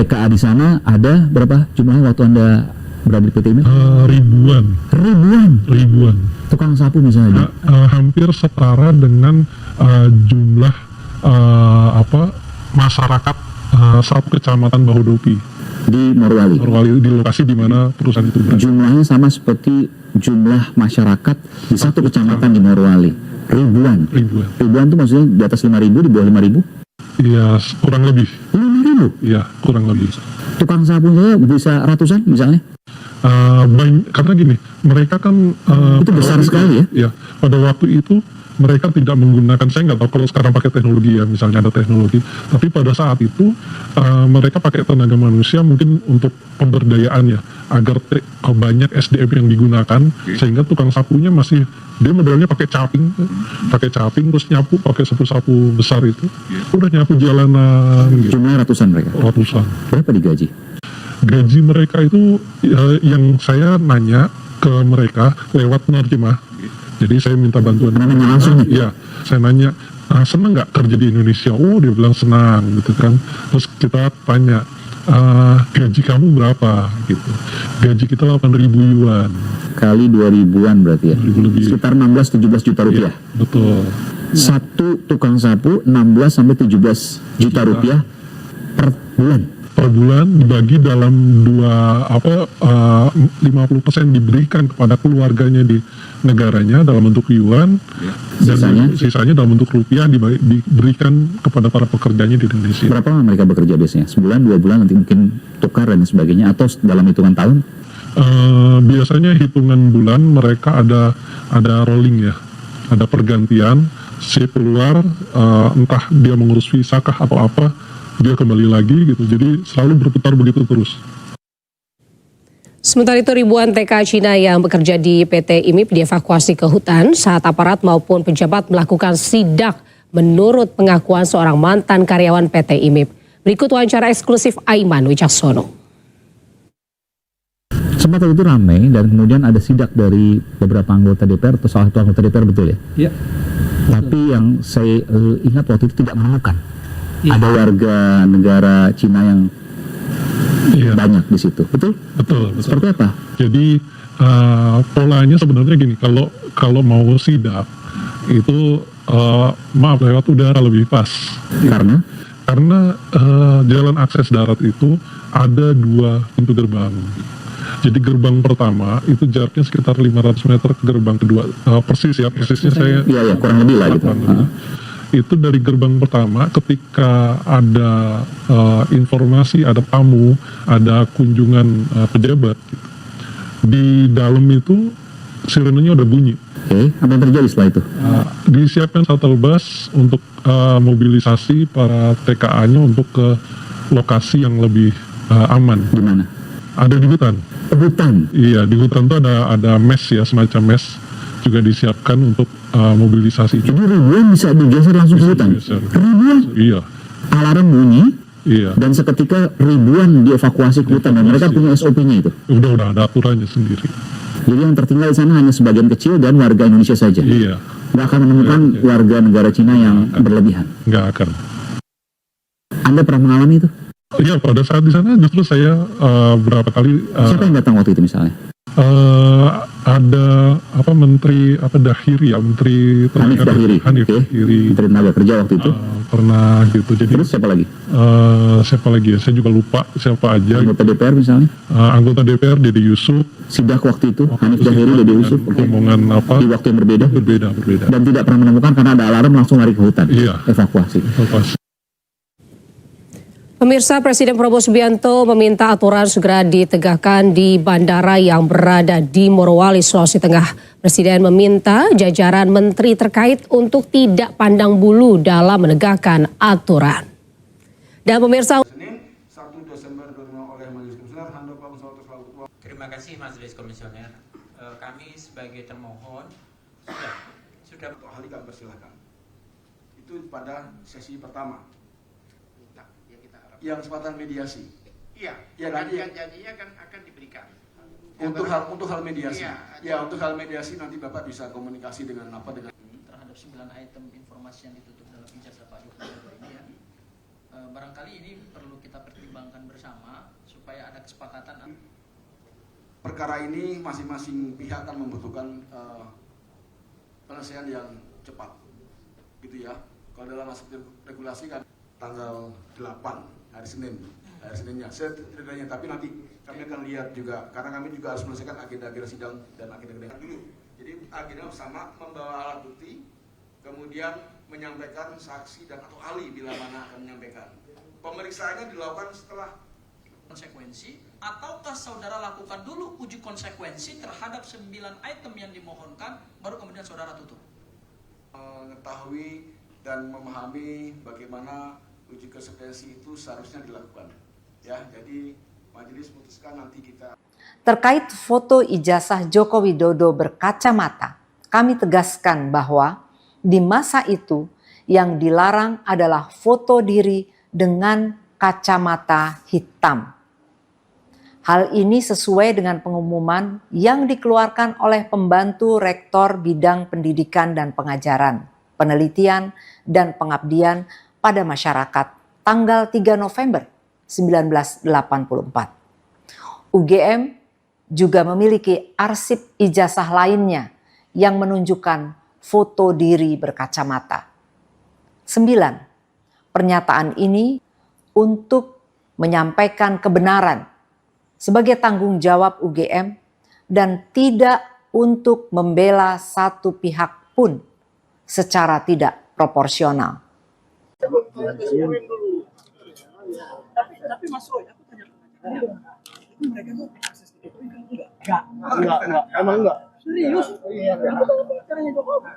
TKA di sana ada berapa jumlahnya waktu Anda berada di PT IMIP? Ribuan. Tukang sapu misalnya? Hampir setara dengan jumlah masyarakat satu kecamatan Bahodopi Di Morowali di lokasi di mana perusahaan itu berada. jumlahnya sama seperti jumlah masyarakat di satu kecamatan di Morowali. Ribuan itu maksudnya di atas 5.000, di bawah 5.000? Iya, kurang lebih. 5.000? Iya, kurang lebih. Tukang sapunya bisa ratusan misalnya? Karena gini, mereka kan Itu besar sekali ya? Ya, pada waktu itu mereka tidak menggunakan, saya nggak tahu kalau sekarang pakai teknologi ya, misalnya ada teknologi, tapi pada saat itu mereka pakai tenaga manusia mungkin untuk pemberdayaan ya, agar banyak SDM yang digunakan, sehingga tukang sapunya masih, dia modelnya pakai caping terus nyapu pakai sapu-sapu besar itu, udah nyapu jalanan gitu. Jumlahnya ratusan mereka? Ratusan. Berapa digaji? Gaji mereka itu yang saya nanya ke mereka lewat Nerjemah. Jadi saya minta bantuan. Nanya langsung nih? Iya, saya nanya, senang nggak kerja di Indonesia? Oh, dia bilang senang gitu kan. Terus kita tanya, gaji kamu berapa gitu? Gaji kita 8.000 yuan. Kali 2.000-an berarti ya? 2.000 lebih. Sekitar 16-17 juta rupiah? Ya, betul. Satu tukang sapu 16-17 juta rupiah per bulan? Per bulan dibagi dalam 50% diberikan kepada keluarganya di negaranya dalam bentuk yuan, dan sisanya dalam bentuk rupiah diberikan kepada para pekerjanya di Indonesia. Berapa lama mereka bekerja biasanya? Sebulan, 2 bulan, nanti mungkin tukar dan sebagainya, atau dalam hitungan tahun? Biasanya hitungan bulan mereka ada rolling ya, ada pergantian, si keluar, entah dia mengurus visa kah atau apa, dia kembali lagi gitu, jadi selalu berputar begitu terus. Sementara itu ribuan TKA Cina yang bekerja di PT IMIP dievakuasi ke hutan saat aparat maupun pejabat melakukan sidak menurut pengakuan seorang mantan karyawan PT IMIP. Berikut wawancara eksklusif Aiman Wicaksono. Sempat itu ramai dan kemudian ada sidak dari beberapa anggota DPR atau salah satu anggota DPR, betul ya? Iya. Tapi yang saya ingat waktu itu tidak menemukan. Ya. Ada warga negara Cina yang banyak di situ, betul? Betul. Seperti apa? Jadi polanya sebenarnya gini, kalau mau sidak itu maaf lewat udara lebih pas. Karena jalan akses darat itu ada 2 pintu gerbang. Jadi gerbang pertama itu jaraknya sekitar 500 meter ke gerbang kedua, persisnya saya. Iya, kurang lebih lah gitu. Itu dari gerbang pertama ketika ada informasi, ada tamu, ada kunjungan pejabat gitu. Di dalam itu sirenenya udah bunyi. Oke, apa yang terjadi setelah itu? Disiapkan shuttle bus untuk mobilisasi para TKA-nya untuk ke lokasi yang lebih aman. Di mana? Ada di hutan. Hutan? Iya, di hutan tuh ada mes ya, semacam mes juga disiapkan untuk mobilisasi. Jadi ribuan bisa digeser langsung ke hutan? Ribuan? Iya. Alarm bunyi, iya. Dan seketika ribuan dievakuasi ke hutan, dan mereka punya SOP-nya itu? Udah ada aturannya sendiri. Jadi yang tertinggal di sana hanya sebagian kecil dan warga Indonesia saja? Iya. Nggak akan menemukan warga negara Cina yang berlebihan? Nggak akan. Anda pernah mengalami itu? Iya, pada saat di sana justru saya berapa kali. Siapa yang datang waktu itu misalnya? Ada menteri Dahiri ya, menteri Hanif Dahiri. Dahiri. Menteri Tenaga Kerja waktu itu. Pernah gitu. Jadi terus siapa lagi? Siapa lagi ya? Saya juga lupa siapa aja. Anggota DPR misalnya? Anggota DPR Dede Yusuf. Sidak waktu itu Hanif Dahiri, Dede Yusuf. Omongan apa? Di waktu yang berbeda? Berbeda. Dan tidak pernah menemukan karena ada alarm langsung lari ke hutan. Iya. Evakuasi. Pemirsa, Presiden Prabowo Subianto meminta aturan segera ditegakkan di bandara yang berada di Morowali, Sulawesi Tengah. Presiden meminta jajaran menteri terkait untuk tidak pandang bulu dalam menegakkan aturan. Dan pemirsa, Senin 1 Desember 2005 oleh Majelis Komisioner Handoko Musawat. Terima kasih Majelis Komisioner. Kami sebagai termohon sudah Ahli kami persilahkan. Itu pada sesi pertama. Yang kesempatan mediasi. Iya. Ya, nanti janjinya kan akan diberikan. Untuk hal mediasi. Iya, ya, untuk hal mediasi nanti Bapak bisa komunikasi dengan terhadap 9 item informasi yang ditutup dalam ijazah Pak Joko Widodo ini ya. Barangkali ini perlu kita pertimbangkan bersama supaya ada kesepakatan. Perkara ini masing-masing pihak kan membutuhkan penyelesaian yang cepat, gitu ya. Kalau dalam aspek regulasi kan tanggal 8 hari Seninnya setidaknya, tapi nanti kami akan lihat juga karena kami juga harus menyelesaikan agenda sidang dan agenda dulu. Jadi agenda sama membawa alat bukti, kemudian menyampaikan saksi dan atau ahli bila mana akan menyampaikan. Pemeriksaannya dilakukan setelah Konsekuensi, ataukah saudara lakukan dulu uji konsekuensi terhadap 9 item yang dimohonkan, baru kemudian saudara tutup? Mengetahui dan memahami bagaimana uji konsekuensi itu seharusnya dilakukan. Ya, jadi majelis putuskan nanti kita. Terkait foto ijazah Joko Widodo berkacamata, kami tegaskan bahwa di masa itu yang dilarang adalah foto diri dengan kacamata hitam. Hal ini sesuai dengan pengumuman yang dikeluarkan oleh pembantu rektor bidang pendidikan dan pengajaran, penelitian dan pengabdian pada masyarakat tanggal 3 November 1984. UGM juga memiliki arsip ijazah lainnya yang menunjukkan foto diri berkacamata. 9. Pernyataan ini untuk menyampaikan kebenaran sebagai tanggung jawab UGM dan tidak untuk membela satu pihak pun secara tidak proporsional. Tapi Mas Roy, aku tanya mereka tuh akses itu enggak, emang enggak. Serius? Iya, aku tahu caranya Jokowi.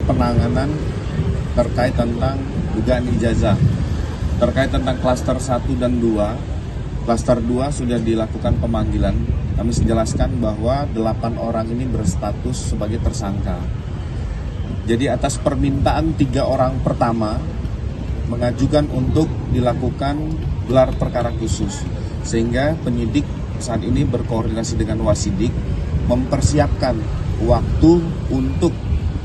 Penanganan terkait tentang dugaan ijazah. Terkait tentang klaster 1 dan 2, klaster 2 sudah dilakukan pemanggilan. Kami menjelaskan bahwa 8 orang ini berstatus sebagai tersangka. Jadi atas permintaan 3 orang pertama mengajukan untuk dilakukan gelar perkara khusus. Sehingga penyidik saat ini berkoordinasi dengan Wasidik mempersiapkan waktu untuk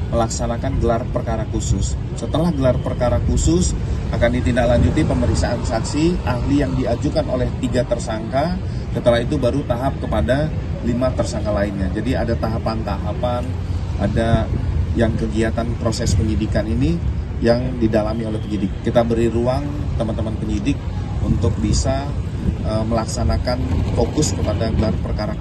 melaksanakan gelar perkara khusus. Setelah gelar perkara khusus akan ditindaklanjuti pemeriksaan saksi ahli yang diajukan oleh 3 tersangka. Setelah itu baru tahap kepada 5 tersangka lainnya. Jadi ada tahapan-tahapan, ada yang kegiatan proses penyidikan ini yang didalami oleh penyidik. Kita beri ruang teman-teman penyidik untuk bisa melaksanakan fokus kepada gelar perkara.